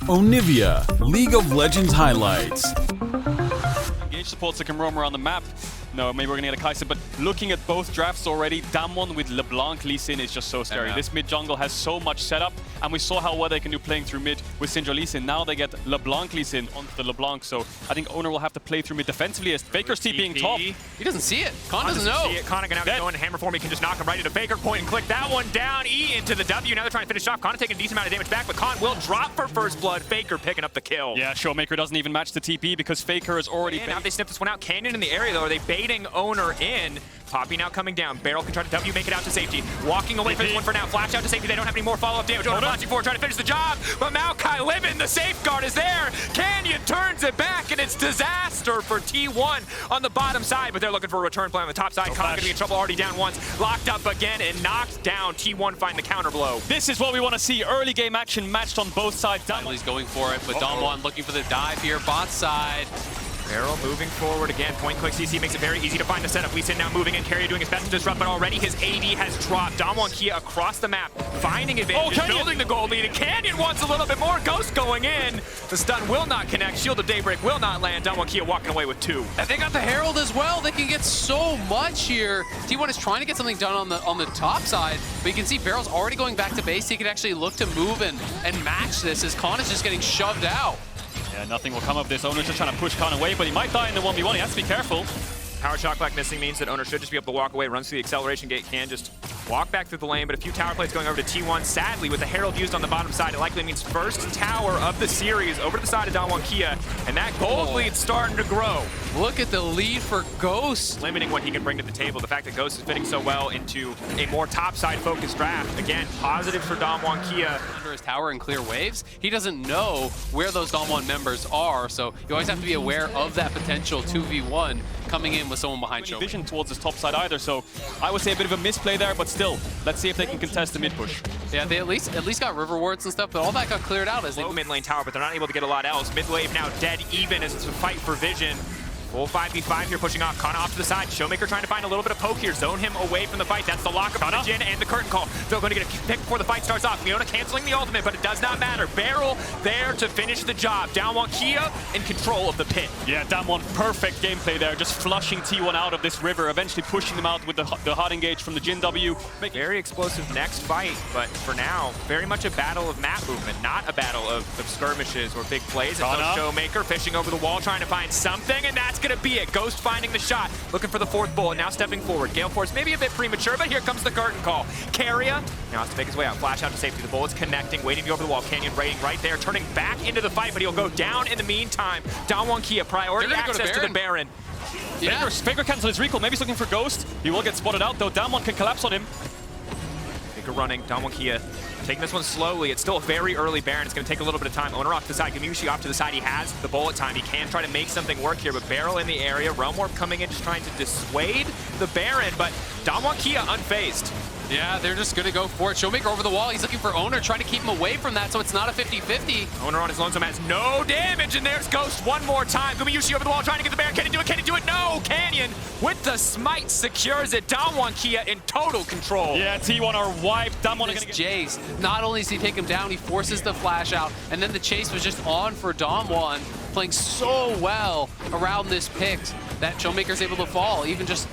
Onivia, League of Legends highlights. Engage supports that can roam around the map. No, maybe we're gonna get a Kai'Sa, but looking at both drafts already, Damwon with LeBlanc Lee Sin is just so scary. This mid jungle has so much setup, and we saw how well they can do playing through mid with Syndra Lee Sin. Now they get LeBlanc Lee Sin onto the LeBlanc, so I think Owner will have to play through mid defensively as Faker's T being top. He doesn't see it. Con doesn't know. See it. Con gonna have to go in and hammer for me. Can just knock him right into Faker. Point and click that one down. E into the W. Now they're trying to finish off. Con taking a decent amount of damage back, but Con will drop for first blood. Faker picking up the kill. Yeah, Showmaker doesn't even match the TP because Faker is already. Now they sniff this one out. Canyon in the area though. Are they baiting Owner in? Poppy now coming down. Barrel can try to W, make it out to safety. Walking away from this one for now. Flash out to safety. They don't have any more follow-up damage. Owner flashing forward, trying to finish the job. But Maokai living. The safeguard is there. Canyon turns it back, and it's disaster for T1 on the bottom side. But they're looking for a return play on the top side. Con gonna be in trouble. Already down once. Locked up again and knocked down. T1 find the counter blow. This is what we want to see. Early game action matched on both sides. He's going for it, but Damwon looking for the dive here. Bot side. Barrel moving forward again. Point click CC makes it very easy to find the setup. Lee Sin now moving in. Carrier doing his best to disrupt, but already his AD has dropped. Damwon Kia across the map, finding advantage, building the goal lead. And Canyon wants a little bit more. Ghost going in. The stun will not connect. Shield of Daybreak will not land. Damwon Kia walking away with 2. And they got the Herald as well. They can get so much here. T1 is trying to get something done on the top side, but you can see Barrel's already going back to base. He can actually look to move and match this as Con is just getting shoved out. Yeah, nothing will come of this. Owner's just trying to push Con away, but he might die in the 1v1. He has to be careful. Power Shock Black missing means that Owner should just be able to walk away, runs through the acceleration gate, can just walk back through the lane, but a few tower plays going over to T1. Sadly, with the Herald used on the bottom side, it likely means first tower of the series over to the side of Damwon Kia, and that gold lead's starting to grow. Look at the lead for Ghost. Limiting what he can bring to the table. The fact that Ghost is fitting so well into a more topside focused draft. Again, positive for Damwon Kia. Under his tower and clear waves, he doesn't know where those Damwon members are, so you always have to be aware of that potential 2v1 coming in with someone behind Showmaker. Vision towards his top side either, so I would say a bit of a misplay there, but still, let's see if they can contest the mid push. Yeah, they at least got river wards and stuff, but all that got cleared out as they mid lane tower, but they're not able to get a lot else. Mid wave now dead even as it's a fight for vision. Full 5v5 here, pushing off. Kana off to the side. Showmaker trying to find a little bit of poke here. Zone him away from the fight. That's the lockup from the Jhin and the curtain call. Still going to get a pick before the fight starts off. Leona canceling the ultimate, but it does not matter. Barrel there to finish the job. Damwon Kia in control of the pit. Yeah, Damwon, perfect gameplay there. Just flushing T1 out of this river, eventually pushing them out with the hot engage from the Jhin W. Very explosive next fight, but for now, very much a battle of map movement, not a battle of skirmishes or big plays. Showmaker fishing over the wall, trying to find something, and that's going to be it. Ghost finding the shot, looking for the 4th bullet, now stepping forward. Gale Force maybe a bit premature, but here comes the curtain call. Carrier now has to make his way out. Flash out to safety. The bullet's connecting, waiting to go over the wall. Canyon raiding right there, turning back into the fight, but he'll go down in the meantime. Damwon Kia, priority access to the Baron. Yeah. Faker cancels his recall. Maybe he's looking for Ghost. He will get spotted out, though. Damwon can collapse on him. Faker running. Damwon Kia taking this one slowly. It's still a very early Baron. It's going to take a little bit of time. Owner off to the side. Gamiushi off to the side. He has the bullet time. He can try to make something work here, but Barrel in the area. Realm Warp coming in, just trying to dissuade the Baron, but Damwon Kia unfazed. Yeah, they're just going to go for it. Showmaker over the wall. He's looking for Owner, trying to keep him away from that, so it's not a 50-50. Owner on his lonesome has no damage, and there's Ghost one more time. Gamiushi over the wall, trying to get the Baron. Can he do it? Can he do it? No! Canyon with the smite secures it. Damwon Kia in total control. Yeah, T1 are wiped. Damwon is going to get... Jace, not only does he take him down, he forces the flash out, and then the chase was just on for Damwon, playing so well around this pick that Showmaker's able to fall, even just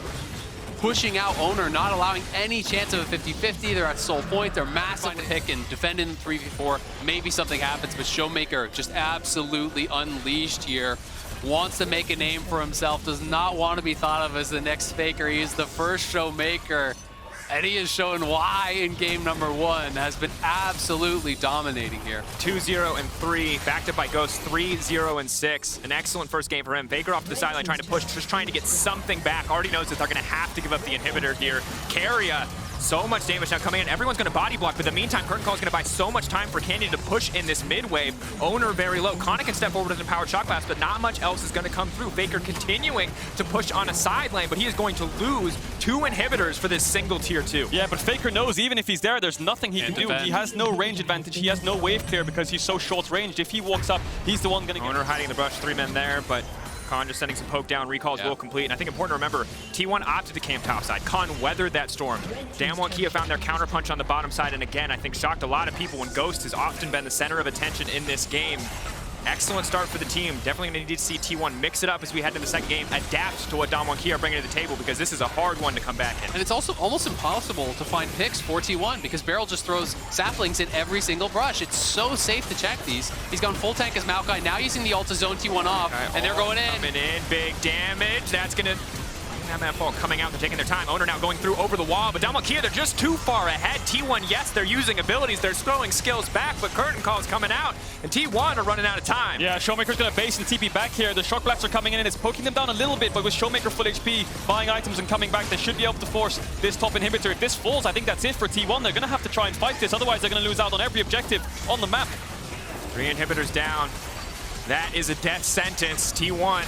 pushing out Owner, not allowing any chance of a 50-50. They're at soul point, they're massive pick and defending 3v4. Maybe something happens, but Showmaker just absolutely unleashed here. Wants to make a name for himself, does not want to be thought of as the next Faker. He is the first Showmaker, and he has shown why in game number 1, has been absolutely dominating here. 2-0 and 3, backed up by Ghost, 3-0 and 6. An excellent first game for him. Faker off to the sideline trying to push, just trying to get something back. Already knows that they're going to have to give up the inhibitor here. Carrier, so much damage now coming in. Everyone's going to body block, but in the meantime, Curtain Call is going to buy so much time for Canyon to push in this mid wave. Owner very low. Kana can step forward with a powered shot blast, but not much else is going to come through. Faker continuing to push on a side lane, but he is going to lose 2 inhibitors for this single tier 2. Yeah, but Faker knows even if he's there's nothing he can do. He has no range advantage. He has no wave clear because he's so short ranged. If he walks up, he's the one going to get... Owner hiding in the brush, 3 men there, but Khan just sending some poke down, recalls will complete. And I think important to remember, T1 opted to camp topside. Khan weathered that storm. DWG Kia found their counterpunch on the bottom side, and again, I think shocked a lot of people when Ghost has often been the center of attention in this game. Excellent start for the team. Definitely going to need to see T1 mix it up as we head into the second game, adapt to what DWG Kia are bringing to the table, because this is a hard one to come back in. And it's also almost impossible to find picks for T1 because Beryl just throws saplings in every single brush. It's so safe to check these. He's gone full tank as Maokai, now using the ult to zone T1 off, and they're going in. Coming in, big damage. That's going to... that ball coming out, they're taking their time. Owner now going through over the wall, but DWG Kia, they're just too far ahead. T1, yes, they're using abilities, they're throwing skills back, but curtain call's coming out, and T1 are running out of time. Yeah, Showmaker's gonna base and TP back here. The shock blasts are coming in and it's poking them down a little bit, but with Showmaker full HP, buying items and coming back, they should be able to force this top inhibitor. If this falls, I think that's it for T1. They're gonna have to try and fight this, otherwise they're gonna lose out on every objective on the map. 3 inhibitors down. That is a death sentence. T1.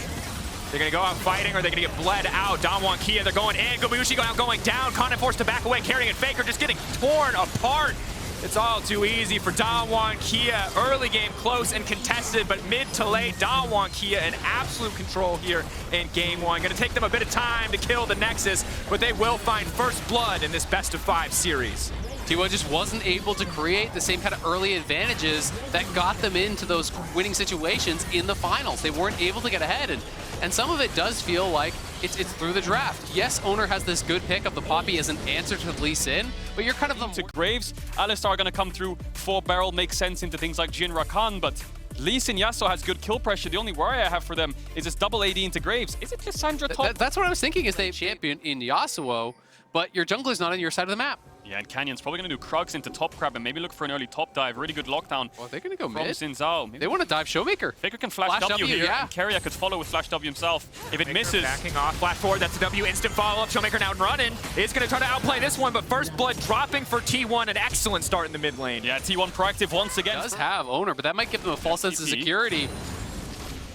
They're going to go out fighting, or they're going to get bled out. DWG Kia, they're going in. Gumayushi going down. Khan forced to back away, carrying it. Faker just getting torn apart. It's all too easy for DWG Kia. Early game close and contested, but mid to late, DWG Kia in absolute control here in game 1. Going to take them a bit of time to kill the Nexus, but they will find first blood in this best-of-5 series. T1 just wasn't able to create the same kind of early advantages that got them into those winning situations in the finals. They weren't able to get ahead, and some of it does feel like it's through the draft. Yes, Owner has this good pick of the Poppy as an answer to Lee Sin, but you're kind of to Graves. Alistar are going to come through for Beryl, makes sense into things like Jin Rakan, but Lee Sin Yasuo has good kill pressure. The only worry I have for them is this double AD into Graves. Is it Cassandra top? That's what I was thinking, is they champion in Yasuo, but your jungler's not on your side of the map. Yeah, and Canyon's probably going to do Krugs into top crab and maybe look for an early top dive. Really good lockdown. Well, they're going to go from mid. Xin Zhao. They want to dive Showmaker. Faker can flash W here, yeah. and Keria could follow with flash W himself. If it Faker misses... backing off, flat forward, that's a W, instant follow-up. Showmaker now running. Is going to try to outplay this one, but first blood dropping for T1. An excellent start in the mid lane. Yeah, T1 proactive once again. Does have Owner, but that might give them a false sense of security.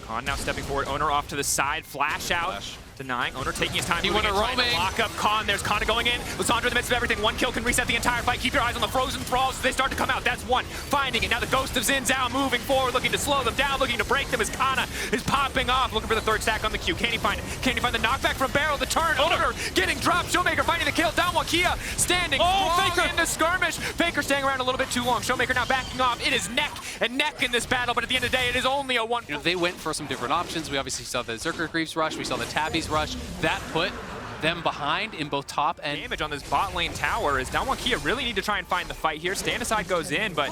Khan now stepping forward. Owner off to the side. Flash out. Denying. Owner taking his time. T1 roaming. Lock up Khan. There's Khan going in. Lissandra in the midst of everything. One kill can reset the entire fight. Keep your eyes on the frozen thralls as they start to come out. That's one. Finding it. Now the ghost of Xin Zhao moving forward, looking to slow them down, looking to break them as Kana is popping off, looking for the third stack on the queue. Can he find it? Can he find the knockback from Beryl? The turn. Owner getting dropped. Showmaker finding the kill. DWG Kia standing Faker in the skirmish. Faker staying around a little bit too long. Showmaker now backing off. It is neck and neck in this battle, but at the end of the day, it is only a one. You know, they went for some different options. We obviously saw the Zerker Greaves rush. We saw the Tabby's rush. That put them behind in both top and... Damage on this bot lane tower is DWG Kia really need to try and find the fight here. Stand aside goes in, but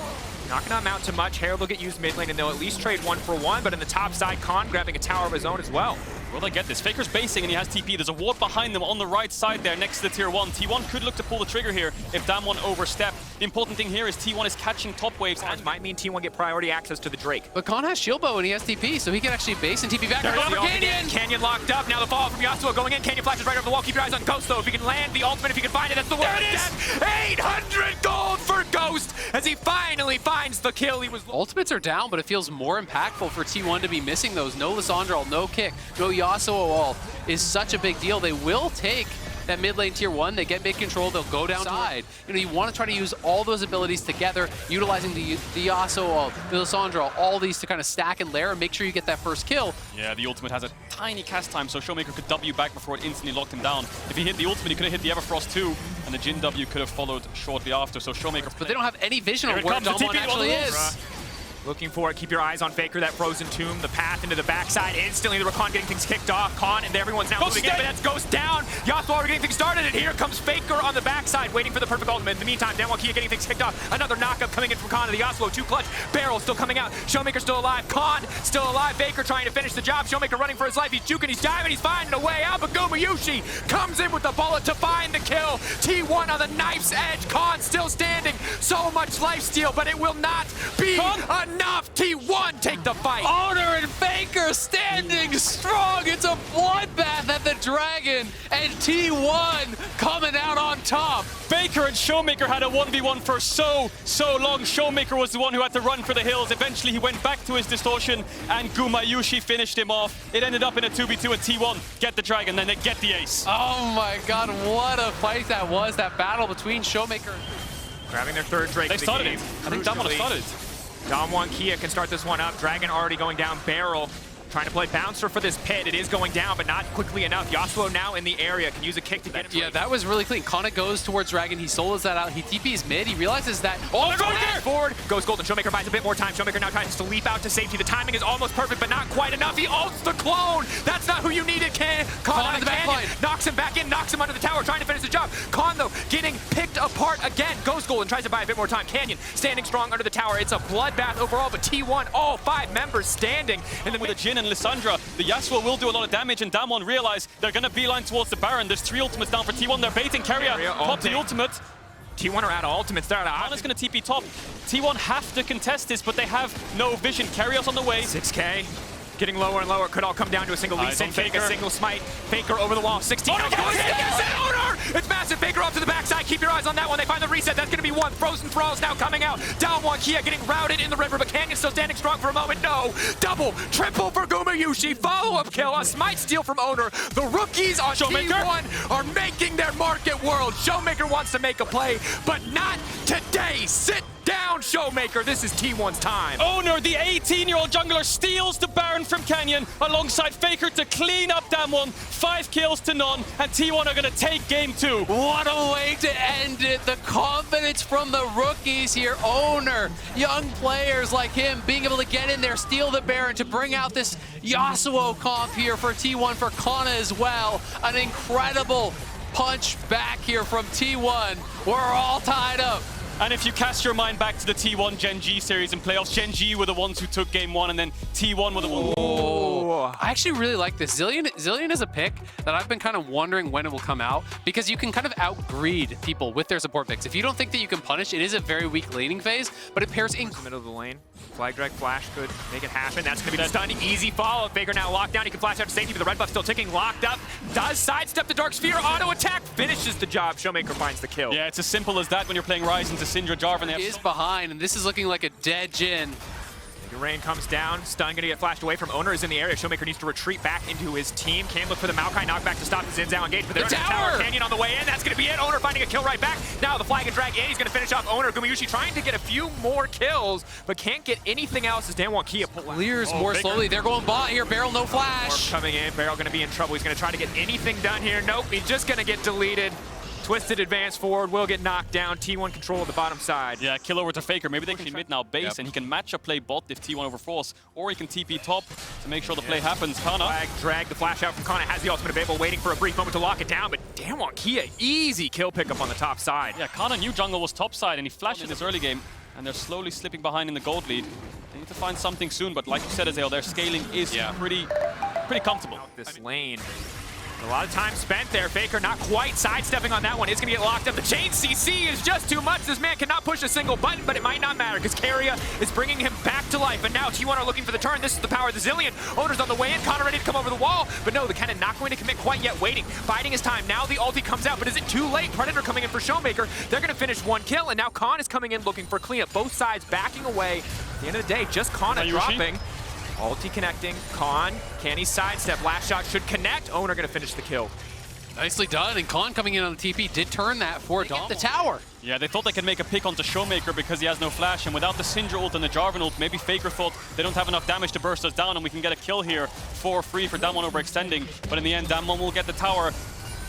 not going to amount to much. Herald will get used mid lane, and they'll at least trade 1-for-1, but in the top side, Khan grabbing a tower of his own as well. Will they get this? Faker's basing and he has TP. There's a ward behind them on the right side there next to the tier 1. T1 could look to pull the trigger here if Damwon overstep. The important thing here is T1 is catching top waves. And might mean T1 get priority access to the Drake. But Khan has shield bow and he has TP, so he can actually base and TP back. Canyon locked up. Now the fall from Yasuo going in. Canyon flashes right over the wall. Keep your eyes on Ghost though. If he can land the ultimate, if he can find it, that's the word of death. 800 gold for Ghost as he finally finds the kill he was... Ultimates are down, but it feels more impactful for T1 to be missing those. No Lissandra, no kick, no Yasuo ult is such a big deal. They will take that mid lane tier 1, they get mid control, they'll go down side. You know, you want to try to use all those abilities together, utilizing the Yasuo ult, the Lissandra, all these to kind of stack and layer and make sure you get that first kill. Yeah, the ultimate has a tiny cast time, so Showmaker could W back before it instantly locked him down. If he hit the ultimate, he could have hit the Everfrost too, and the Jin W could have followed shortly after, so Showmaker... But they don't have any vision of where Damwon actually is. Looking for it. Keep your eyes on Faker, that frozen tomb, the path into the backside. Instantly, the Rakan getting things kicked off. Khan and everyone's now moving in, but that's Ghost down. Yasuo already getting things started, and here comes Faker on the backside, waiting for the perfect ultimate. In the meantime, DWG Kia getting things kicked off. Another knockup coming in from Khan to the Yasuo. 2 clutch. Beryl still coming out. Showmaker still alive. Khan still alive. Faker trying to finish the job. Showmaker running for his life. He's juking, he's diving, he's finding a way out, but Gumayushi comes in with the bullet to find the kill. T1 on the knife's edge. Khan still standing. So much lifesteal, but it will not be enough. T1 take the fight. Owner and Faker standing strong. It's a bloodbath at the Dragon, and T1 coming out on top. Faker and Showmaker had a 1v1 for so long. Showmaker was the one who had to run for the hills. Eventually, he went back to his distortion, and Gumayushi finished him off. It ended up in a 2v2, and T1 get the Dragon, then they get the ace. Oh my god, what a fight that was, that battle between Showmaker. Grabbing their third Drake. They started it. I think Damwon started. DWG Kia can start this one up. Dragon already going down. Beryl Trying to play bouncer for this pit. It is going down, but not quickly enough. Yasuo now in the area. Can use a kick to get him. Yeah, that was really clean. Kana goes towards Dragon. He solos that out. He TPs mid. He realizes that. Oh, they're going forward. Goes Golden. Showmaker buys a bit more time. Showmaker now tries to leap out to safety. The timing is almost perfect, but not quite enough. He ults the clone. That's not who you needed, Kana in the back line. Knocks him back in, knocks him under the tower, trying to finish the job. Khan, though, getting picked apart again. Goes Golden, tries to buy a bit more time. Canyon standing strong under the tower. It's a bloodbath overall, but T1, all 5 members standing. And then with the Jhin and Lissandra, the Yasuo will do a lot of damage, and Damwon realize they're going to beeline towards the Baron. There's 3 ultimates down for T1. They're baiting Keria. Pop the ultimate. T1 are out of ultimates. They're out of Kana's going to TP top. T1 have to contest this, but they have no vision. Keria's on the way. 6K. Getting lower and lower. Could all come down to a single Lee Sin fake, a single smite. Faker over the wall. 16. It's massive. Faker off to the backside. Keep your eyes on that one. They find the reset. That's going to be 1. Frozen Thralls now coming out. Down 1. Kia getting routed in the river, but Canyon still standing strong for a moment. No. Double, triple for Gumayushi. Follow-up kill. A smite steal from Owner. The rookies on T1 are making their mark at World. Showmaker wants to make a play, but not today. Sit down, Showmaker. This is T1's time. Owner, the 18-year-old jungler, steals the Baron from Canyon alongside Faker to clean up Damwon. 5 kills to none, and T1 are going to take game 2. What a way to end it. The confidence from the rookies here. Owner, young players like him being able to get in there, steal the Baron to bring out this Yasuo comp here for T1, for Kana as well. An incredible punch back here from T1. We're all tied up. And if you cast your mind back to the T1 Gen G series in playoffs, Gen G were the ones who took game 1, and then T1 were the ones. Oh, I actually really like this. Zilean is a pick that I've been kind of wondering when it will come out, because you can kind of outgreed people with their support picks. If you don't think that you can punish, it is a very weak laning phase, but it pairs in the middle of the lane. Flag drag flash could make it happen. That's going to be the stun. Easy follow. Faker now locked down. He can flash out to safety, but the red buff still ticking. Locked up. Does sidestep the Dark Sphere. Auto attack. Finishes the job. Showmaker finds the kill. Yeah, it's as simple as that when you're playing Ryze into Syndra Jarvan. He is behind, and this is looking like a dead Jhin. Rain comes down. Stun going to get flashed away from Owner is in the area. Showmaker needs to retreat back into his team. Can look for the Maokai knockback to stop the Zinzao engage, but they're in the tower. Canyon on the way in. That's going to be it. Owner finding a kill right back. Now the flag and drag in. He's going to finish off Owner. Gumayushi trying to get a few more kills, but can't get anything else as Damwon Kia clears more slowly. They're going bot here. Barrel, no flash. Coming in. Barrel going to be in trouble. He's going to try to get anything done here. Nope. He's just going to get deleted. Twisted advance forward, will get knocked down. T1 control of the bottom side. Yeah, kill over to Faker. Maybe they can mid now base, and he can match up play bot if T1 overforce, or he can TP top to make sure the play happens. Kana. Flag, drag the flash out from Kana, has the ultimate available, waiting for a brief moment to lock it down, but Damwon Kia, easy kill pickup on the top side. Yeah, Kana knew jungle was top side, and he flashed in his early game, and they're slowly slipping behind in the gold lead. They need to find something soon, but like you said, Azale, their scaling is pretty comfortable. This lane. A lot of time spent there. Faker not quite sidestepping on that one. It's going to get locked up. The chain CC is just too much. This man cannot push a single button, but it might not matter because Keria is bringing him back to life. And now T1 are looking for the turn. This is the power of the Zilean. Owner's on the way in. Connor ready to come over the wall. But no, the cannon not going to commit quite yet. Waiting. Biding his time. Now the ulti comes out, but is it too late? Predator coming in for Showmaker. They're going to finish 1 kill, and now Khan is coming in looking for cleanup. Both sides backing away. At the end of the day, just Kana dropping. Ulti connecting. Khan, can he sidestep? Last shot should connect. Owner going to finish the kill. Nicely done, and Khan coming in on the TP did turn that for Dom. The tower. Yeah, they thought they could make a pick onto Showmaker because he has no flash, and without the Syndra ult and the Jarvan ult, maybe Faker thought they don't have enough damage to burst us down and we can get a kill here for free for Damwon overextending. But in the end, Damwon will get the tower.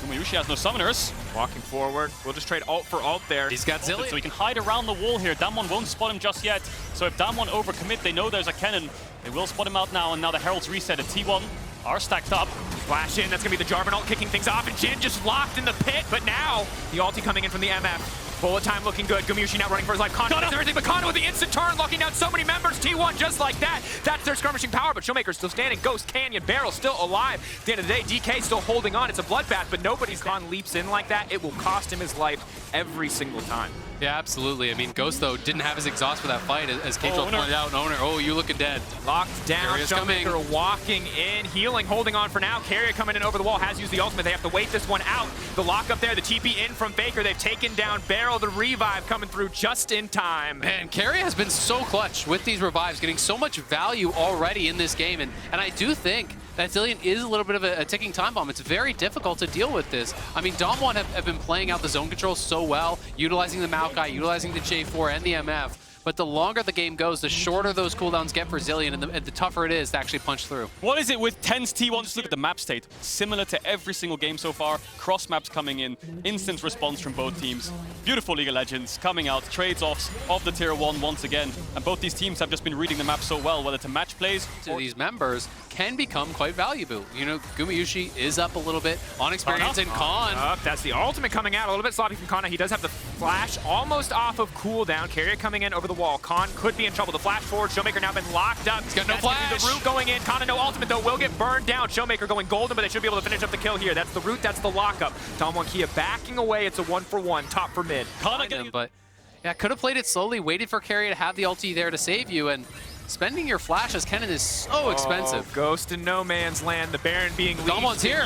Gumayushi has no summoners. Walking forward. We'll just trade ult for ult there. He's got Zilean. So he can hide around the wall here. Damwon won't spot him just yet. So if Damwon overcommit, they know there's a cannon. They will spot him out now, and now the Herald's reset at T1 are stacked up. Flash in, that's gonna be the Jarvan ult kicking things off, and Jhin just locked in the pit, but now the ulti coming in from the MF. Bullet time looking good. Gumayushi now running for his life. Kana does everything, but Kana with the instant turn, locking down so many members. T1 just like that. That's their skirmishing power, but Showmaker's still standing. Ghost, Canyon, Barrel still alive. At the end of the day, DK still holding on. It's a bloodbath, but nobody's Khan leaps in like that. It will cost him his life every single time. Yeah, absolutely. I mean, Ghost, though, didn't have his exhaust for that fight, as K-12 pointed out. Owner, oh, you looking dead. Locked down, Showmaker walking in, healing, holding on for now. Keria coming in over the wall, has used the ultimate. They have to wait this one out. The lock up there, the TP in from Faker. They've taken down Barrel, the revive coming through just in time. Man, Keria has been so clutch with these revives, getting so much value already in this game. And I do think that Zilean is a little bit of a ticking time bomb. It's very difficult to deal with this. I mean, Damwon have been playing out the zone control so well, utilizing the Maokai, utilizing the J4 and the MF. but the longer the game goes, the shorter those cooldowns get for Zilean, and the tougher it is to actually punch through. What is it with Tense T1? Just look at the map state. Similar to every single game so far. Cross maps coming in. Instant response from both teams. Beautiful League of Legends coming out. Trades-offs of the Tier 1 once again. And both these teams have just been reading the map so well, whether to match plays to these members can become quite valuable. You know, Gumayusi is up a little bit on experience in Khan. That's the ultimate coming out. A little bit sloppy from Kana. He does have the flash almost off of cooldown. Carrier coming in over the wall. Khan could be in trouble. The flash forward. Showmaker now been locked up. He's got no flash. The root going in. Kana no ultimate though. Will get burned down. Showmaker going golden, but they should be able to finish up the kill here. That's the root. That's the lockup. DWG Kia backing away. It's a 1-for-1. Top for mid. Kana getting, but yeah, could have played it slowly. Waited for Carrier to have the ulti there to save you, and spending your flash as Kennen is so expensive. Ghost in no man's land. The Baron being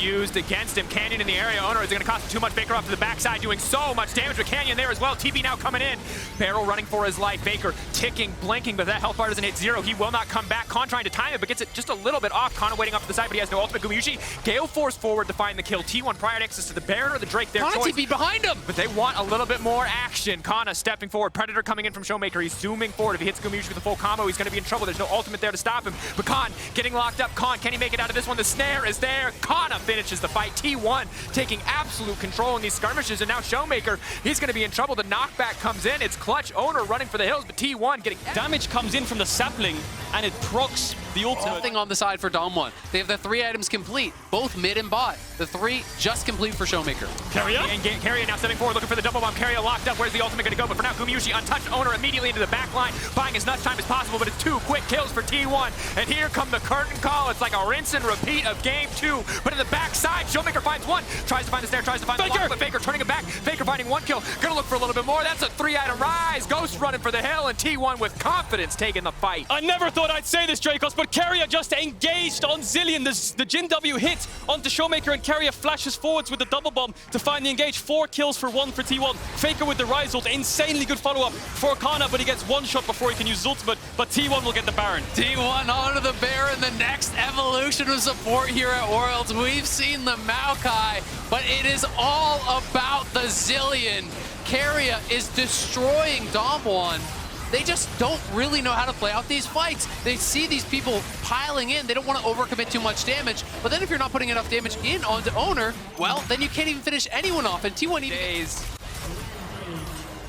used against him. Canyon in the area. Owner is going to cost him too much. Baker off to the backside doing so much damage with Canyon there as well. TB now coming in. Barrel running for his life. Baker ticking, blinking, but that health bar doesn't hit 0. He will not come back. Khan trying to time it, but gets it just a little bit off. Kana waiting off to the side, but he has no ultimate. Gumayusi, Gale force forward to find the kill. T1 prior access to the Baron or the Drake there. Kana TP behind him! But they want a little bit more action. Kana stepping forward. Predator coming in from Showmaker. He's zooming forward. If he hits Gumayusi with a full combo, he's going to be in trouble. There's no ultimate there to stop him. But Khan getting locked up. Khan, can he make it out of this one? The snare is there. Kana finishes the fight. T1 taking absolute control in these skirmishes, and now Showmaker, he's going to be in trouble. The knockback comes in. It's clutch. Owner running for the hills, but T1 getting damage comes in from the sapling, and it procs the ultimate. Nothing on the side for DWG. They have the 3 items complete, both mid and bot. The 3 just complete for Showmaker. Carrier? And Carrier now stepping forward, looking for the double bomb. Carrier locked up. Where's the ultimate going to go? But for now, Gumayusi untouched. Owner immediately into the back line, buying as much time as possible, but it's 2 quick kills for T1. And here come the curtain call. It's like a rinse and repeat of game 2. But in the backside, Showmaker finds 1. Tries to find the snare, tries to find the lock, but Faker turning it back. Faker finding 1 kill. Gonna look for a little bit more. That's a 3-item rise. Ghost running for the hill, and T1 with confidence taking the fight. I never thought I'd say this, Dracos, but Carrier just engaged on Zilean. The Jin W hit onto Showmaker, and Carrier flashes forwards with the double bomb to find the engage. 4 kills for 1 for T1. Faker with the rise ult. Insanely good follow-up for Kana, but he gets 1 shot before he can use his ultimate. But T1 will get the Baron. T1 onto the Baron, the next evolution of support here at Worlds. We've seen the Maokai, but it is all about the Zilean. Carrier is destroying DWG. They just don't really know how to play out these fights. They see these people piling in. They don't want to overcommit too much damage. But then if you're not putting enough damage in onto Owner, well, then you can't even finish anyone off. And T1 even...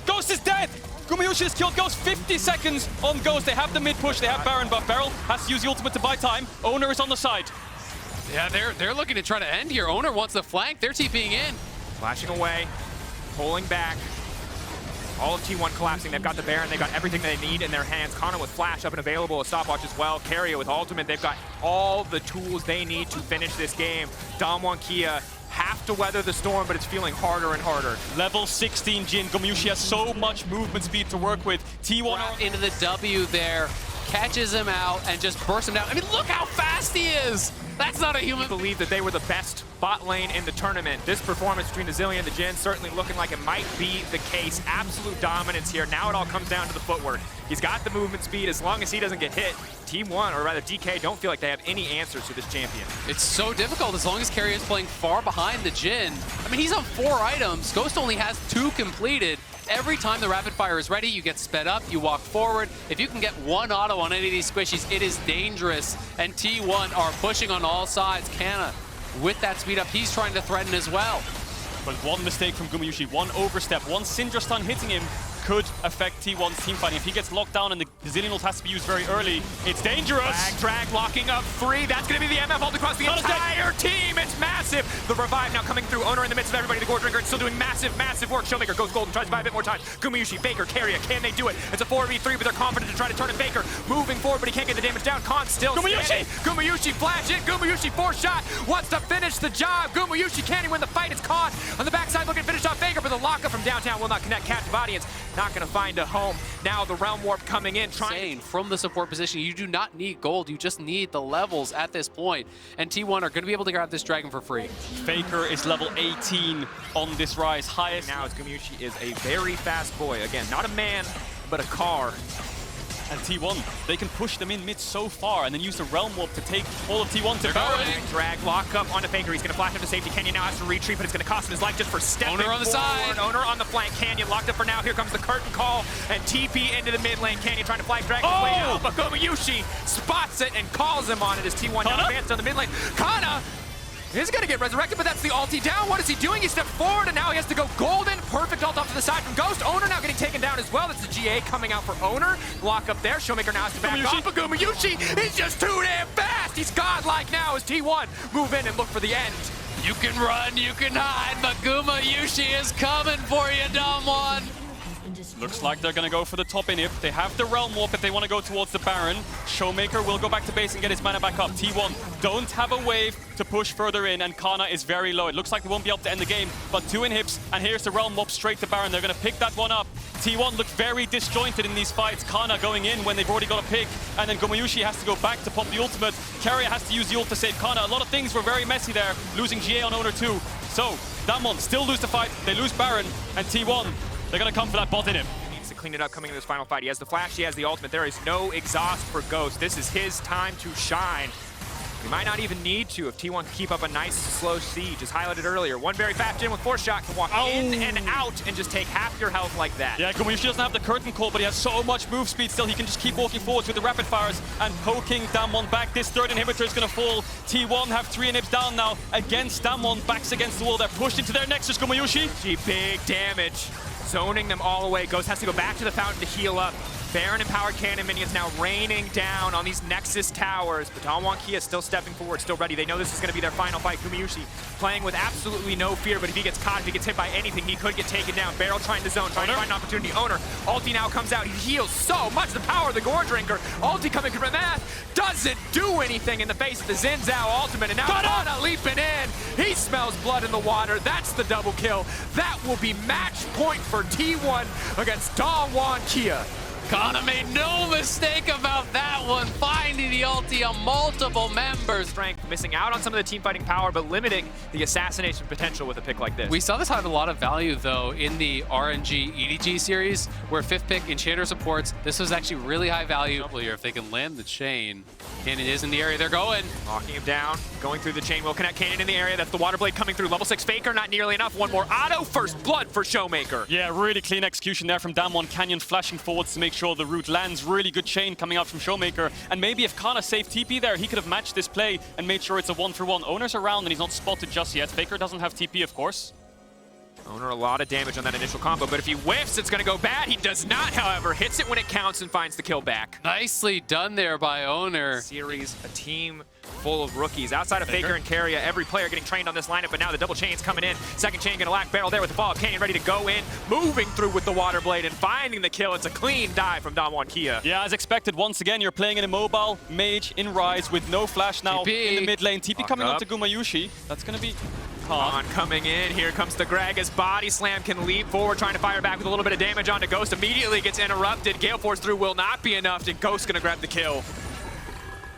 Ghost is dead! Gumayusi has killed Ghost. 50 seconds on Ghost. They have the mid push. They have Baron buff. Beryl has to use the ultimate to buy time. Owner is on the side. Yeah, they're looking to try to end here. Owner wants the flank. They're TPing in. Flashing away, pulling back. All of T1 collapsing. They've got the Baron. They've got everything they need in their hands. Kana with flash up and available, a stopwatch as well. Carrier with ultimate. They've got all the tools they need to finish this game. DWG Kia have to weather the storm, but it's feeling harder and harder. Level 16 Jin. Gumayusi has so much movement speed to work with. T1 right into the W there. Catches him out and just bursts him down. I mean, look how fast he is! That's not a human. I believe that they were the best bot lane in the tournament. This performance between the Zilean and the Jin certainly looking like it might be the case. Absolute dominance here. Now it all comes down to the footwork. He's got the movement speed. As long as he doesn't get hit, T1, or rather DK, don't feel like they have any answers to this champion. It's so difficult as long as Carrier is playing far behind the Jin. I mean, he's on 4 items. Ghost only has 2 completed. Every time the rapid fire is ready, you get sped up, you walk forward. If you can get 1 auto on any of these squishies, it is dangerous. And T1 are pushing on all sides. Kana, with that speed up, he's trying to threaten as well. But 1 mistake from Gumayusi, 1 overstep, 1 Syndra stun hitting him could affect T1's team fighting. If he gets locked down and the Zilean ult has to be used very early, it's dangerous. Drag locking up free. That's going to be the MF ult across the entire team. It's massive. The revive now coming through. Owner in the midst of everybody. The Gore Drinker still doing massive, massive work. Showmaker goes golden, tries to buy a bit more time. Gumayusi, Faker, Carrier. Can they do it? It's a 4v3, but they're confident to try to turn it. Faker moving forward, but he can't get the damage down. Khan still Gumayusi! Gumayusi flash in. Gumayusi 4-shot. Wants to finish the job. Gumayusi can't win the fight. It's Khan on the backside looking to finish off Faker, but the lockup from downtown will not connect. Captive audience not going to find a home. Now the Realm Warp coming in, trying from the support position. You do not need gold, you just need the levels at this point. And T1 are going to be able to grab this dragon for free. Faker is level 18 on this rise, highest. Now as Gumayusi is a very fast boy. Again, not a man, but a car. And T1, they can push them in mid so far and then use the Realm Warp to take all of T1 to Baron. Drag, lock up onto Faker. He's going to flash him to safety. Canyon now has to retreat, but it's going to cost him his life just for stepping Owner on the forward. side. Owner on the flank. Canyon locked up for now. Here comes the curtain call and TP into the mid lane. Canyon trying to flag Dragon's way out, but Gomayushi spots it and calls him on it as T1 now advanced on the mid lane. Kana is going to get resurrected, but that's the ulti down. What is he doing? He stepped forward, and now he has to go golden. Perfect ult off to the side from Ghost. Owner now getting taken down as well. That's the GA coming out for Owner. Block up there. Showmaker now has to back off. But Gomayushi is just too damn fast. He's godlike now as T1 move in and look for the end. You can run, you can hide, but Gomayushi is coming for you, Damwon. Looks like they're going to go for the top inhib. They have the Realm Warp if they want to go towards the Baron. Showmaker will go back to base and get his mana back up. T1 don't have a wave to push further in, and Kana is very low. It looks like they won't be able to end the game, but 2 inhibs, and here's the Realm Warp straight to Baron. They're going to pick that one up. T1 look very disjointed in these fights. Kana going in when they've already got a pick, and then Gomayushi has to go back to pop the ultimate. Keria has to use the ult to save Kana. A lot of things were very messy there, losing GA on Owner too. So, Damwon still lose the fight. They lose Baron, and T1, they're going to come for that bot in him. He needs to clean it up coming into this final fight. He has the flash, he has the ultimate. There is no exhaust for Ghost. This is his time to shine. He might not even need to if T1 can keep up a nice slow siege, as highlighted earlier. One very fast in with Force Shot can walk in and out and just take half your health like that. Yeah, Gomayushi doesn't have the curtain call, but he has so much move speed still. He can just keep walking forwards with the rapid fires and poking Damwon back. This third inhibitor is going to fall. T1 have 3 inhibs down now against Damwon. Backs against the wall. They're pushed into their Nexus. Gomayushi. Big damage. Zoning them all away. Ghost has to go back to the fountain to heal up. Baron empowered cannon minions now raining down on these Nexus towers, but Damwon Kia still stepping forward, still ready. They know this is going to be their final fight. Gomayushi playing with absolutely no fear, but if he gets caught, if he gets hit by anything, he could get taken down. Barrel trying to zone, trying to find an opportunity. Owner, ulti now comes out. He heals so much. The power of the Gore Drinker. Ulti coming from that doesn't do anything in the face of the Xin Zhao ultimate, and now Kana leaping in. He smells blood in the water. That's the double kill. That will be match point for T1 against Damwon Kia. Kana made no mistake about that one, finding the ulti on multiple members. Strength, missing out on some of the team fighting power, but limiting the assassination potential with a pick like this. We saw this have a lot of value, though, in the RNG EDG series, where 5th pick Enchanter supports. This was actually really high value. Here, if they can land the chain. Cannon is in the area, they're going. Locking him down, going through the chain, will connect Cannon in the area. That's the Water Blade coming through. Level 6 Faker, not nearly enough. One more auto, first blood for Showmaker. Yeah, really clean execution there from Damwon. Canyon flashing forwards to make sure the route lands. Really good chain coming out from Showmaker. And maybe if Kana saved TP there, he could have matched this play and made sure it's a 1-for-1. Owner's around and he's not spotted just yet. Faker doesn't have TP, of course. Owner a lot of damage on that initial combo, but if he whiffs, it's going to go bad. He does not, however. Hits it when it counts and finds the kill back. Nicely done there by Owner. Series, a team full of rookies. Outside of Faker and Keria, every player getting trained on this lineup, but now the double chain's coming in. Second chain going to lack Barrel there with the follow-up. Canyon ready to go in, moving through with the Water Blade and finding the kill. It's a clean dive from Damwon Kia. Yeah, as expected, once again, you're playing an immobile mage in Rise with no flash now TP. in the mid lane. TP coming up to Gomayushi. That's going to be Khan coming in. Here comes the Greg as Body Slam can leap forward, trying to fire back with a little bit of damage onto Ghost. Immediately gets interrupted. Gale Force through will not be enough, and Ghost going to grab the kill.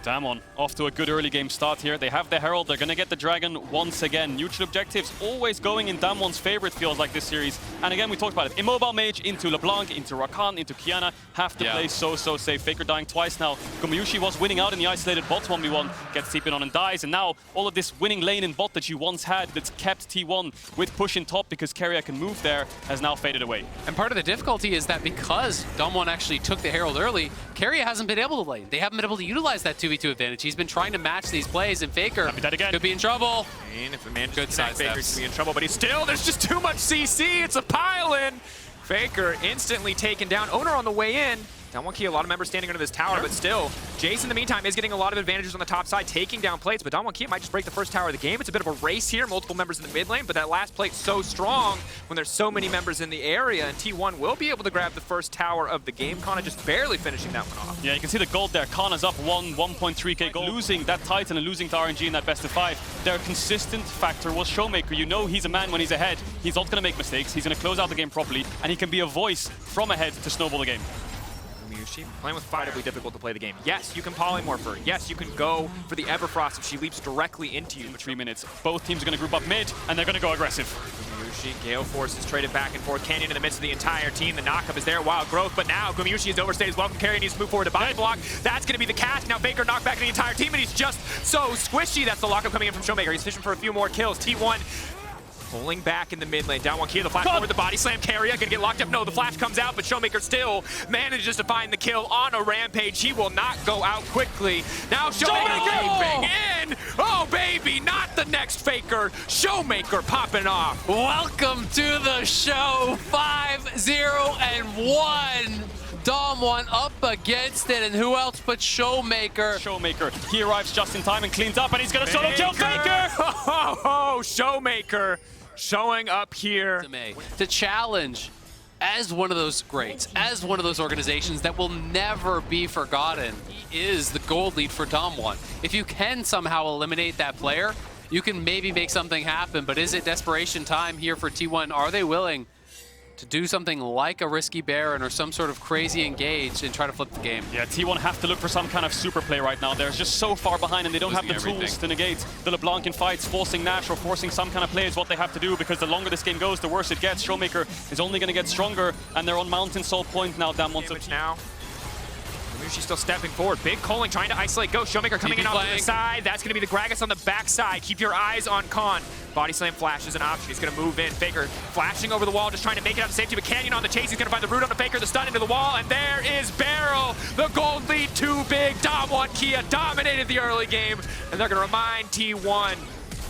Damwon off to a good early game start here. They have the Herald. They're going to get the Dragon once again. Neutral objectives always going in Damwon's favor, it feels like this series. And again, we talked about it. Immobile Mage into LeBlanc, into Rakan, into Kiana. Have to play so safe. Faker dying twice now. Gomayushi was winning out in the isolated bot 1v1. Gets TP'd on and dies. And now all of this winning lane in bot that you once had that's kept T1 with push in top because Keria can move there has now faded away. And part of the difficulty is that because Damwon actually took the Herald early, Keria hasn't been able to lane. They haven't been able to utilize that 2v2 advantage. He's been trying to match these plays, and Faker could be in trouble. And if a man good side Faker steps. could be in trouble, but he's still, there's just too much CC. It's a pile-in. Faker instantly taken down. Owner on the way in. Damwon Kia, a lot of members standing under this tower, but still, Jace in the meantime is getting a lot of advantages on the top side, taking down plates, but Damwon Kia might just break the first tower of the game. It's a bit of a race here, multiple members in the mid lane, but that last plate's so strong when there's so many members in the area, and T1 will be able to grab the first tower of the game. Kana just barely finishing that one off. Yeah, you can see the gold there. Kana's up 1.3k gold. Losing that Titan and losing to RNG in that best of 5, their consistent factor was Showmaker. You know he's a man when he's ahead. He's not going to make mistakes. He's going to close out the game properly, and he can be a voice from ahead to snowball the game. Gumayusi playing with fire. Incredibly difficult to play the game. Yes, you can polymorph her. Yes, you can go for the Everfrost if she leaps directly into you. For 3 minutes, both teams are going to group up mid, and they're going to go aggressive. Gumayusi, Gale Force is traded back and forth. Canyon in the midst of the entire team. The knockup is there. Wild growth, but now Gumayusi is overstayed as well. Carry needs to move forward to body block. That's going to be the catch. Now Faker knocked back the entire team, and he's just so squishy. That's the lockup coming in from Showmaker. He's fishing for a few more kills. T1 pulling back in the mid lane. Down one key, the flash forward, the body slam. Carrier gonna get locked up. No, the flash comes out, but Showmaker still manages to find the kill on a rampage. He will not go out quickly. Now Showmaker creeping in. Oh, baby, not the next Faker. Showmaker popping off. Welcome to the show. 5-0-1. Dom1 up against it, and who else but Showmaker? Showmaker, he arrives just in time and cleans up, and he's gonna solo kill Faker! Oh, Showmaker showing up here. To challenge as one of those greats, as one of those organizations that will never be forgotten. He is the gold lead for Dom1. If you can somehow eliminate that player, you can maybe make something happen, but is it desperation time here for T1? Are they willing to do something like a risky Baron or some sort of crazy engage and try to flip the game? Yeah, T1 have to look for some kind of super play right now. They're just so far behind, and they don't have the tools to negate the LeBlanc in fights. Forcing Nash or forcing some kind of play is what they have to do, because the longer this game goes, the worse it gets. Showmaker is only going to get stronger, and they're on Mountain Soul Point now. Damage now. Gumayusi still stepping forward. Big calling, trying to isolate Ghost. Showmaker coming in off to the side. That's going to be the Gragas on the backside. Keep your eyes on Khan. Body slam flash is an option. He's going to move in. Faker flashing over the wall, just trying to make it out to safety, but Canyon on the chase. He's going to find the root on the Faker, the stun into the wall, and there is Beryl. The gold lead too big. Dom1 Kia dominated the early game, and they're going to remind T1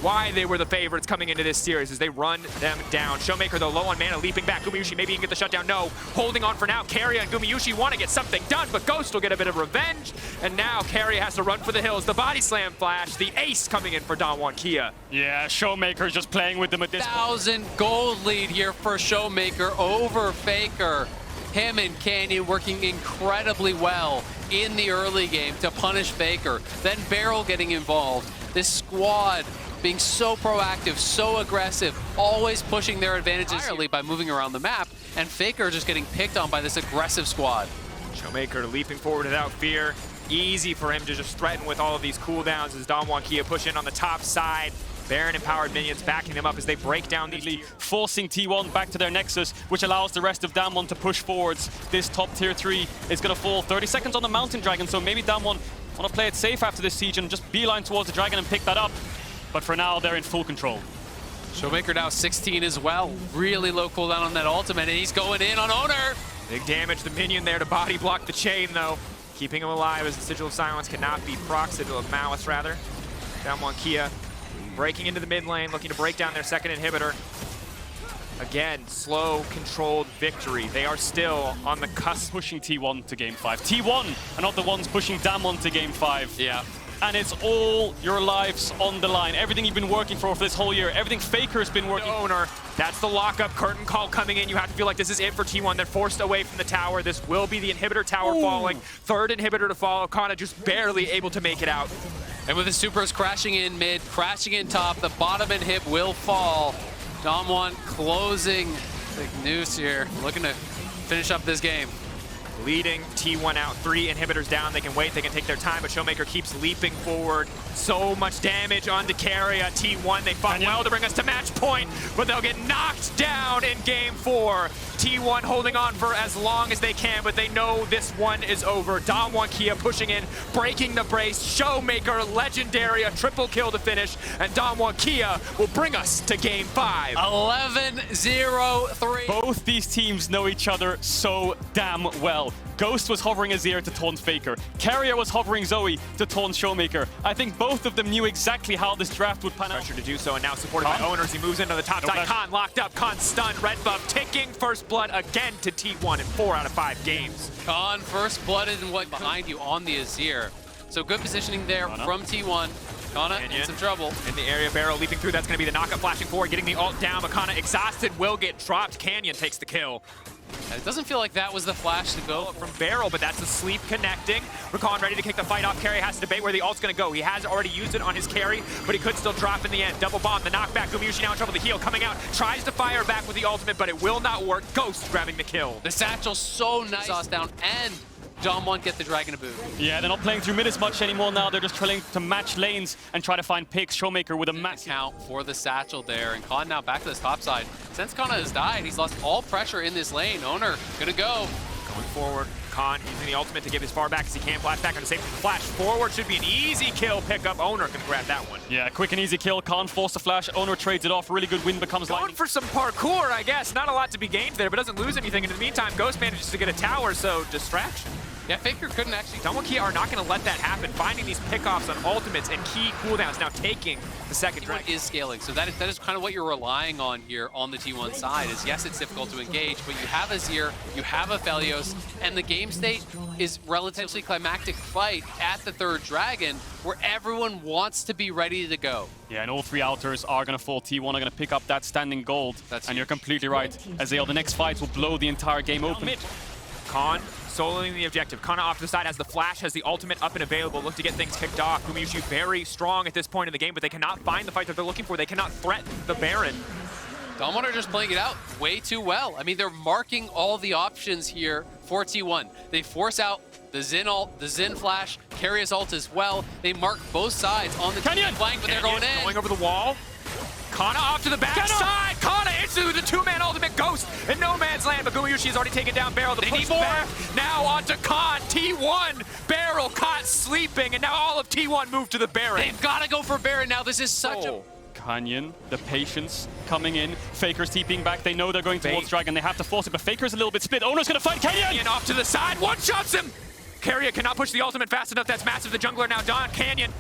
why they were the favorites coming into this series as they run them down. Showmaker, though, low on mana, leaping back. Gumayusi, maybe he can get the shutdown. No, holding on for now. Carrier and Gumayusi want to get something done, but Ghost will get a bit of revenge. And now Carrier has to run for the hills. The body slam flash, the ace coming in for Dom1 Kia. Yeah, Showmaker just playing with them at this point. 1,000 gold lead here for Showmaker over Faker. Him and Canyon working incredibly well in the early game to punish Faker. Then Beryl getting involved. This squad being so proactive, so aggressive, always pushing their advantages entirely by moving around the map, and Faker just getting picked on by this aggressive squad. Showmaker leaping forward without fear. Easy for him to just threaten with all of these cooldowns as Dom1 Kia push in on the top side. Baron empowered minions backing them up as they break down these forcing T1 back to their nexus, which allows the rest of Dam1 to push forwards. This top tier 3 is going to fall 30 seconds on the Mountain Dragon, so maybe Dam1 want to play it safe after this siege and just beeline towards the Dragon and pick that up. But for now, they're in full control. Showmaker now 16 as well. Really low cooldown on that ultimate, and he's going in on Owner. Big damage, the minion there to body block the chain, though. Keeping him alive as the Sigil of Silence cannot be proc, Sigil of Malice, rather. Dom1 Kia breaking into the mid lane, looking to break down their second inhibitor. Again, slow, controlled victory. They are still on the cusp. Pushing T1 to game 5. T1 are not the ones pushing Dam1 to game 5. Yeah. And it's all your lives on the line. Everything you've been working for this whole year, everything Faker's been working. Owner, that's the lockup curtain call coming in. You have to feel like this is it for T1. They're forced away from the tower. This will be the inhibitor tower falling. Third inhibitor to fall. Kana just barely able to make it out. And with the supers crashing in mid, crashing in top, the bottom inhib will fall. Dom1 closing the noose here, looking to finish up this game. Leading T1 out, 3 inhibitors down. They can wait, they can take their time, but Showmaker keeps leaping forward. So much damage onto Carrier. T1, they fought well to bring us to match point, but they'll get knocked down in game 4. T1 holding on for as long as they can, but they know this one is over. Dom1 Kia pushing in, breaking the brace. Showmaker, legendary, a triple kill to finish, and Dom1 Kia will bring us to game 5. 11-0-3. Both these teams know each other so damn well. Ghost was hovering Azir to taunt Faker. Carrier was hovering Zoe to taunt Showmaker. I think both of them knew exactly how this draft would pan out. Pressure to do so, and now supported by owners. He moves into the top side. Khan locked up. Khan stunned. Red buff ticking. First blood again to T1 in 4 out of 5 games. Khan first blooded and what behind you on the Azir. So good positioning there from T1. Kana in some trouble. In the area, Barrow leaping through. That's going to be the knockup flashing forward, getting the ult down. But Kana exhausted will get dropped. Canyon takes the kill. And it doesn't feel like that was the flash to go From Barrel, but that's the sleep connecting. Rakan ready to kick the fight off. Carry has to debate where the ult's going to go. He has already used it on his carry, but he could still drop in the end. Double bomb, the knockback. Gumayusi now in trouble. The heal coming out. Tries to fire back with the ultimate, but it will not work. Ghost grabbing the kill. The satchel so nice. Sauce down, and Damwon get the Dragon to boot. Yeah, they're not playing through mid as much anymore now. They're just trying to match lanes and try to find picks. Showmaker with a massive count for the satchel there, and Khan now back to this top side. Since Kana has died, he's lost all pressure in this lane. Owner gonna go. Going forward, Khan using the ultimate to give as far back as he can. Flash back on the safety. Flash forward should be an easy kill pickup. Owner can grab that one. Yeah, quick and easy kill. Khan forced the flash. Owner trades it off. Really good win becomes Going lightning. for some parkour, I guess. Not a lot to be gained there, but doesn't lose anything. And in the meantime, Ghost manages to get a tower, so distraction. Yeah, Faker couldn't actually. DWG are not going to let that happen. Finding these pickoffs on ultimates and key cooldowns, now taking the second dragon. Is scaling, so that is kind of what you're relying on here on the T1 side. Is yes, it's difficult to engage, but you have Azir, you have Aphelios, and the game state is relatively climactic fight at the third dragon, where everyone wants to be ready to go. Yeah, and all three altars are going to fall. T1 are going to pick up that standing gold. And you're completely right. Azale, the next fights will blow the entire game open. Khan soloing the objective. Kana off to the side has the flash, has the ultimate up and available. Look to get things kicked off. Gumayusi very strong at this point in the game, but they cannot find the fight that they're looking for. They cannot threaten the Baron. Damwon are just playing it out way too well. I mean, they're marking all the options here for T1. They force out the Xin ult, the Xin flash, Carrier's ult as well. They mark both sides on the T1 flank, but they're going in. Going over the wall. Kana off to the backside. Kana instantly with the two-man ultimate. Ghost in no man's land, but Gumayusi has already taken down Barrel. The push back now onto Khan. T1, Barrel caught sleeping, and now all of T1 moved to the Baron. They've got to go for Baron now. This is such a... Canyon, the patience coming in. Faker's TPing back. They know they're going towards Dragon. They have to force it, but Faker's a little bit split. Owner's going to fight Canyon! Canyon off to the side. One-shots him! Carrier cannot push the ultimate fast enough. That's massive. The jungler now done. Canyon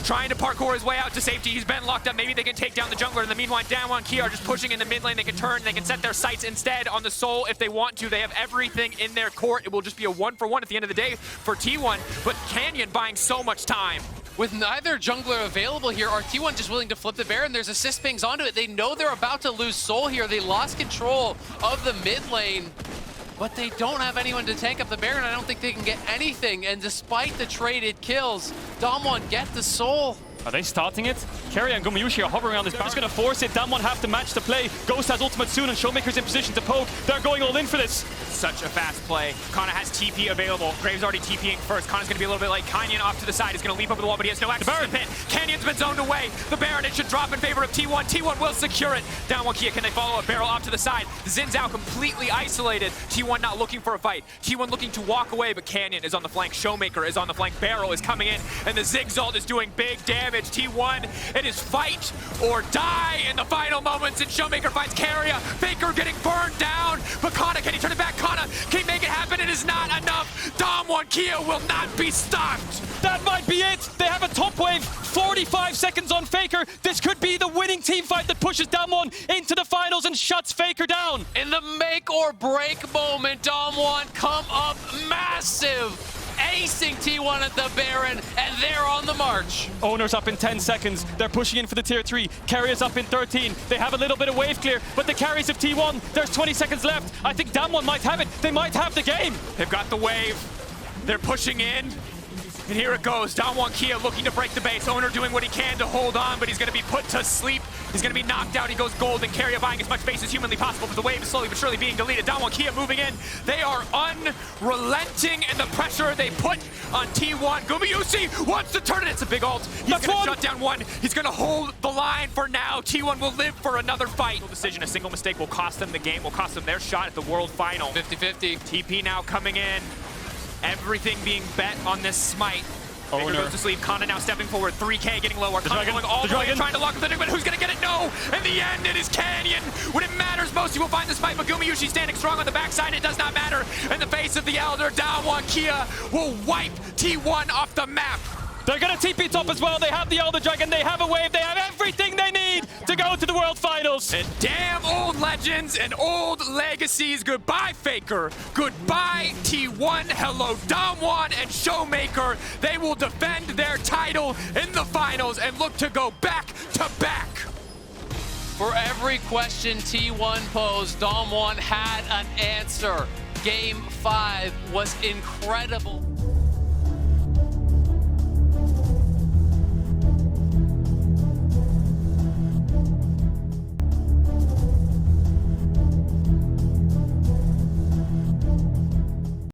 trying to parkour his way out to safety. He's been locked up. Maybe they can take down the jungler. In the meanwhile, DWG are just pushing in the mid lane. They can turn. They can set their sights instead on the Soul if they want to. They have everything in their court. It will just be a 1-for-1 at the end of the day for T1. But Canyon buying so much time. With neither jungler available here, are T1 just willing to flip the Baron? There's assist pings onto it. They know they're about to lose Soul here. They lost control of the mid lane, but they don't have anyone to tank up the Baron. I don't think they can get anything. And despite the traded kills, Damwon get the Soul. Are they starting it? Carrier and Gumayusi are hovering around this. They're just going to force it. Damwon have to match the play. Ghost has ultimate soon, and Showmaker's in position to poke. They're going all in for this. Such a fast play. Kana has TP available. Graves already TPing first. Kana's going to be a little bit late. Canyon off to the side. He's going to leap over the wall, but he has no access to the pit. Canyon's been zoned away. The Baron, it should drop in favor of T1. T1 will secure it. DWG, can they follow a Barrel off to the side? Zin's out completely isolated. T1 not looking for a fight. T1 looking to walk away, but Canyon is on the flank. Showmaker is on the flank. Barrel is coming in, and the Zigzalt is doing big damage. T1, it is fight or die in the final moments, and Showmaker finds Carrier. Faker getting burned down, but Kana, can he turn it back? Kana, can he make it happen? It is not enough. DWG will not be stopped. That might be it. They have a top wave. 45 seconds on Faker. This could be the winning team fight that pushes Damwon into the finals and shuts Faker down. In the make or break moment, Damwon come up massive, acing T1 at the Baron, and they're on the march. Owner's up in 10 seconds. They're pushing in for the tier 3. Carrier's up in 13. They have a little bit of wave clear, but the carries of T1, there's 20 seconds left. I think Damwon might have it. They might have the game. They've got the wave. They're pushing in. And here it goes. DWG looking to break the base. Owner doing what he can to hold on, but he's going to be put to sleep. He's going to be knocked out. He goes gold, and Carrier buying as much base as humanly possible, but the wave is slowly but surely being deleted. DWG moving in. They are unrelenting in the pressure they put on T1. Gumayusi wants to turn it. It's a big ult. He's going to shut down one. He's going to hold the line for now. T1 will live for another fight. Decision, a single mistake will cost them the game, will cost them their shot at the World Final. 50-50. TP now coming in. Everything being bet on this smite. Faker goes to sleep. Kana now stepping forward. 3K getting lower. Kana going all the way, trying to lock up the Nick, but who's going to get it? No! In the end, it is Canyon. When it matters most, he will find this fight. But Gumayusi standing strong on the backside. It does not matter. In the face of the Elder, DWG will wipe T1 off the map. They're going to TP top as well. They have the Elder Dragon. They have a wave. They have everything they need to go to the World Finals. And damn old legends and old legacies. Goodbye, Faker. Goodbye, T1. Hello, Damwon and Showmaker. They will defend their title in the finals and look to go back to back. For every question T1 posed, Dom1 had an answer. Game 5 was incredible.